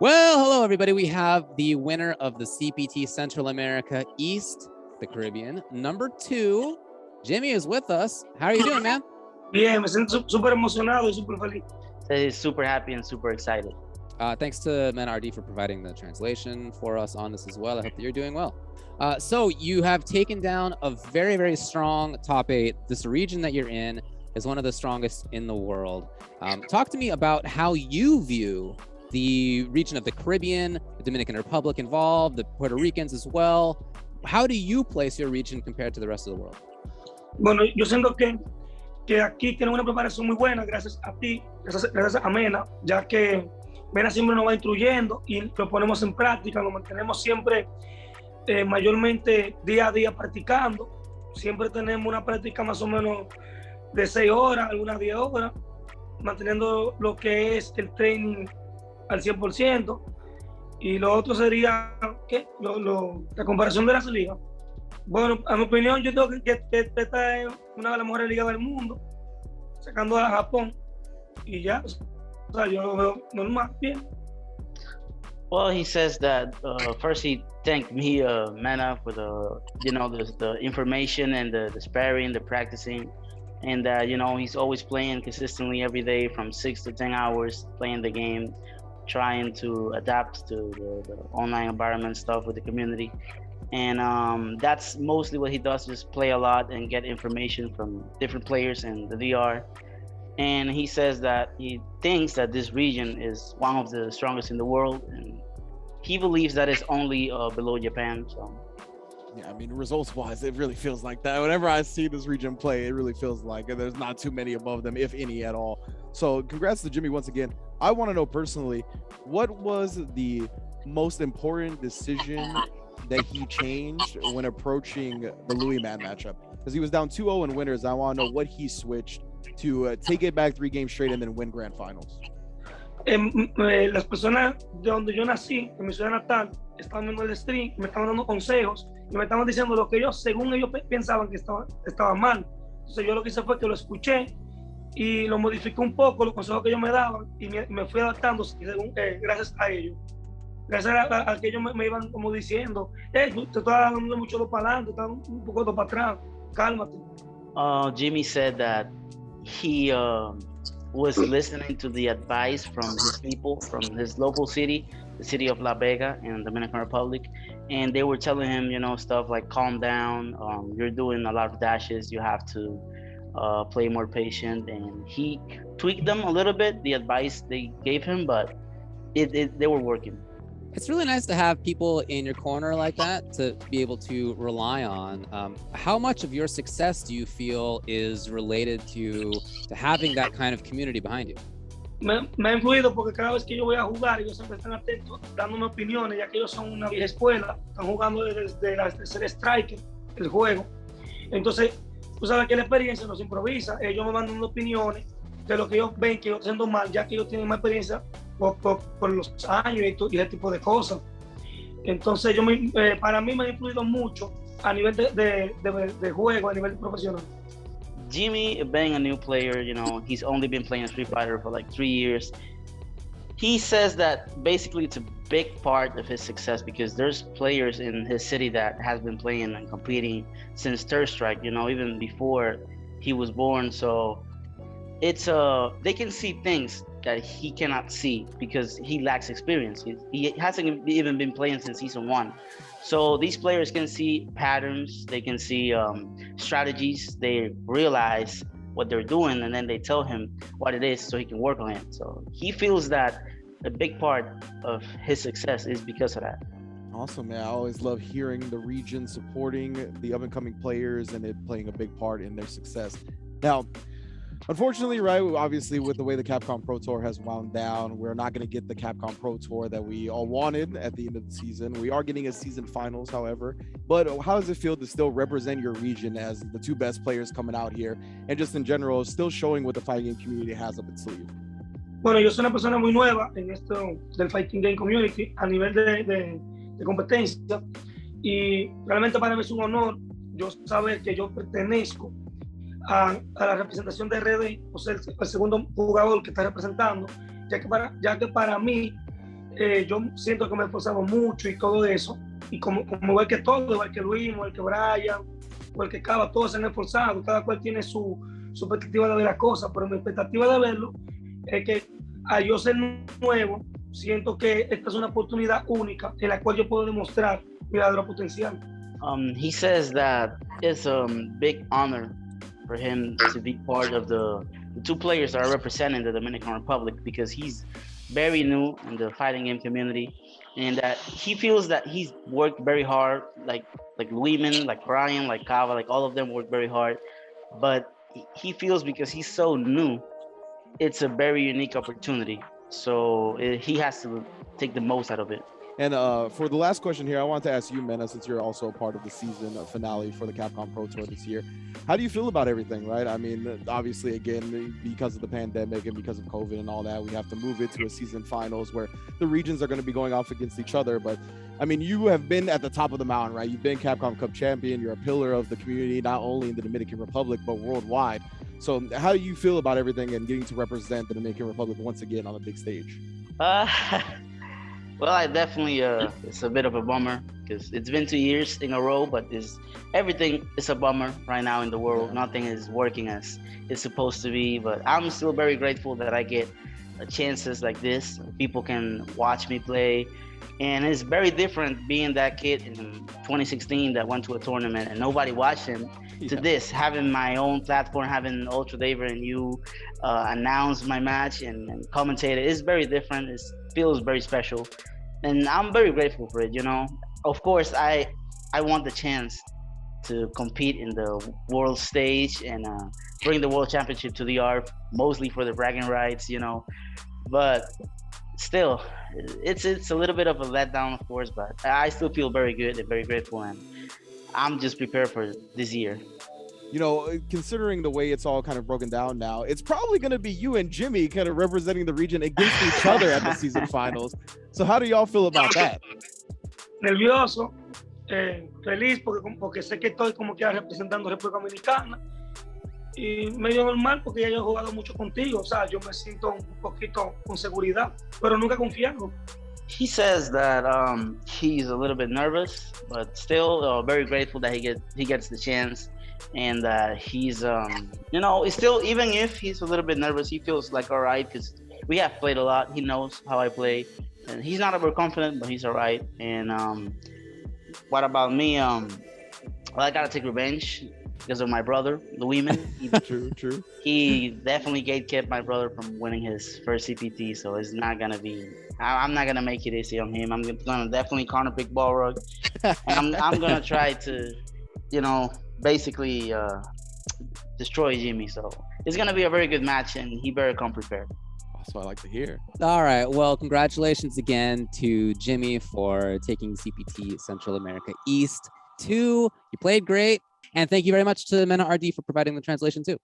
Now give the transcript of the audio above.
Well, hello, everybody. We have the winner of the CPT Central America East, the Caribbean, number 2. Jimmy is with us. How are you doing, man? Bien, me siento súper emocionado y súper feliz. He's super happy and super excited. Thanks to MenRD for providing the translation for us on this as well. I hope that you're doing well. So you have taken down a very, very strong top 8. This region that you're in is one of the strongest in the world. Talk to me about how you view the region of the Caribbean, the Dominican Republic involved, the Puerto Ricans as well. How do you place your region compared to the rest of the world? Bueno, yo siento que aquí tienen una preparación muy buena, gracias a ti, gracias a Mena, ya que Mena siempre nos va instruyendo y lo ponemos en práctica, nos mantenemos siempre mayormente día a día practicando. Siempre tenemos una práctica más o menos de 6 horas, algunas 10 horas, manteniendo lo que es el training al 100%. Y lo otro sería ¿qué? La comparación de las ligas. Bueno, a mi opinión, yo creo que esta es una de las mejores ligas del mundo, sacando a Japón. Y ya, o sea, yo lo veo normal, bien. Well, he says that first he thanked me, Mena, for the information and the sparring, the practicing, and he's always playing consistently every day from 6 to 10 hours playing the game, trying to adapt to the online environment stuff with the community. And that's mostly what he does, just play a lot and get information from different players in the DR. And he says that he thinks that this region is one of the strongest in the world, and he believes that it's only below Japan. So yeah, I mean, results-wise, it really feels like that. Whenever I see this region play, it really feels like there's not too many above them, if any at all. So congrats to Jimmy once again. I want to know personally, what was the most important decision that he changed when approaching the Louis Man matchup? Because he was down 2-0 in winners. I want to know what he switched to take it back 3 games straight and then win grand finals. Las personas de donde yo nací, en mi ciudad natal, estaban viendo el stream, me estaban dando consejos y me estaban diciendo lo que ellos, según ellos pensaban que estaba mal. Entonces yo lo que hice fue que lo escuché y lo modifiqué un poco, los consejos que ellos me daban, y me fui adaptando gracias a ellos. Gracias a que ellos me iban como diciendo, te estás dando mucho para adelante, estás un poco para atrás, cálmate. Jimmy said that he was listening to the advice from his people, from his local city, the city of La Vega in the Dominican Republic, and they were telling him, stuff like calm down, you're doing a lot of dashes, you have to play more patient, and he tweaked them a little bit, the advice they gave him, but they were working. It's really nice to have people in your corner like that to be able to rely on. How much of your success do you feel is related to having that kind of community behind you? Me ha influido porque cada vez que yo voy a jugar, ellos siempre están atentos, dándome opiniones, ya que ellos son una vieja escuela, están jugando desde la tercera strike, el juego. Entonces, tú sabes que la experiencia no se improvisa, ellos me mandan opiniones de lo que ellos ven que yo estoy haciendo mal, ya que ellos tienen más experiencia por los años y ese tipo de cosas. Entonces, para mí me ha influido mucho a nivel de juego, a nivel profesional. Jimmy, being a new player, he's only been playing Street Fighter for like 3 years. He says that basically it's a big part of his success because there's players in his city that has been playing and competing since Third Strike, even before he was born. So it's they can see things that he cannot see because he lacks experience. He hasn't even been playing since season 1. So these players can see patterns, they can see strategies, they realize what they're doing, and then they tell him what it is so he can work on it. So he feels that a big part of his success is because of that. Awesome, man. I always love hearing the region supporting the up-and-coming players and it playing a big part in their success. Now, unfortunately, right, obviously with the way the Capcom Pro Tour has wound down, we're not going to get the Capcom Pro Tour that we all wanted at the end of the season. We are getting a season finals, however. But how does it feel to still represent your region as the 2 best players coming out here and just in general still showing what the fighting game community has up its sleeve? Bueno, yo soy una persona muy nueva en esto del fighting game community a nivel de competencia y realmente para mí es un honor yo saber que yo pertenezco a la representación de RD, o sea, el segundo jugador que está representando, ya que para mí yo siento que me esforzamos mucho y todo eso, y como igual que todo, igual que Luis, igual que Brian, igual que Cava, todos se han esforzado, cada cual tiene su expectativa de ver las cosas, pero mi expectativa de verlo es que a yo ser nuevo, siento que esta es una oportunidad única en la cual yo puedo demostrar mi verdadero potencial. He says that it's a big honor for him to be part of the two players that are representing the Dominican Republic, because he's very new in the fighting game community, and that he feels that he's worked very hard, like Luiman, like Brian, like Cava, like all of them worked very hard, but he feels because he's so new, it's a very unique opportunity. So he has to take the most out of it. And for the last question here, I want to ask you, Mena, since you're also a part of the season finale for the Capcom Pro Tour this year. How do you feel about everything, right? I mean, obviously, again, because of the pandemic and because of COVID and all that, we have to move it to a season finals where the regions are going to be going off against each other. But, I mean, you have been at the top of the mountain, right? You've been Capcom Cup champion. You're a pillar of the community, not only in the Dominican Republic, but worldwide. So how do you feel about everything and getting to represent the Dominican Republic once again on the big stage? Well, I definitely, it's a bit of a bummer because it's been 2 years in a row, but everything is a bummer right now in the world. Yeah. Nothing is working as it's supposed to be, but I'm still very grateful that I get chances like this. People can watch me play, and it's very different being that kid in 2016 that went to a tournament and nobody watched him to this, having my own platform, having UltraDavid and you announce my match and commentate it. It's very different. It feels very special, and I'm very grateful for it. You know, of course, I want the chance to compete in the world stage and bring the world championship to the ARP, mostly for the bragging rights. You know, but still, it's a little bit of a letdown, of course, but I still feel very good and very grateful, and I'm just prepared for this year. You know, considering the way it's all kind of broken down now, it's probably going to be you and Jimmy kind of representing the region against each other at the season finals. So how do y'all feel about that? Nervioso, feliz porque sé que estoy como que representando a República Dominicana, y medio normal porque ya yo he jugado mucho contigo, o sea, yo me siento un poquito con seguridad, pero nunca confiado. He says that he's a little bit nervous, but still very grateful that he gets the chance, and that he's you know, still, even if he's a little bit nervous, he feels like all right because we have played a lot. He knows how I play, and he's not overconfident, but he's all right. And what about me? Well, I gotta take revenge because of my brother, Luiman. True. He definitely gatekept my brother from winning his first CPT, so it's not gonna be. I'm not gonna make it easy on him. I'm gonna definitely corner pick Balrog, and I'm gonna try to, you know, basically destroy Jimmy. So it's gonna be a very good match, and he better come prepared. That's what I like to hear. All right. Well, congratulations again to Jimmy for taking CPT Central America East 2. You played great. And thank you very much to Mena RD for providing the translation too.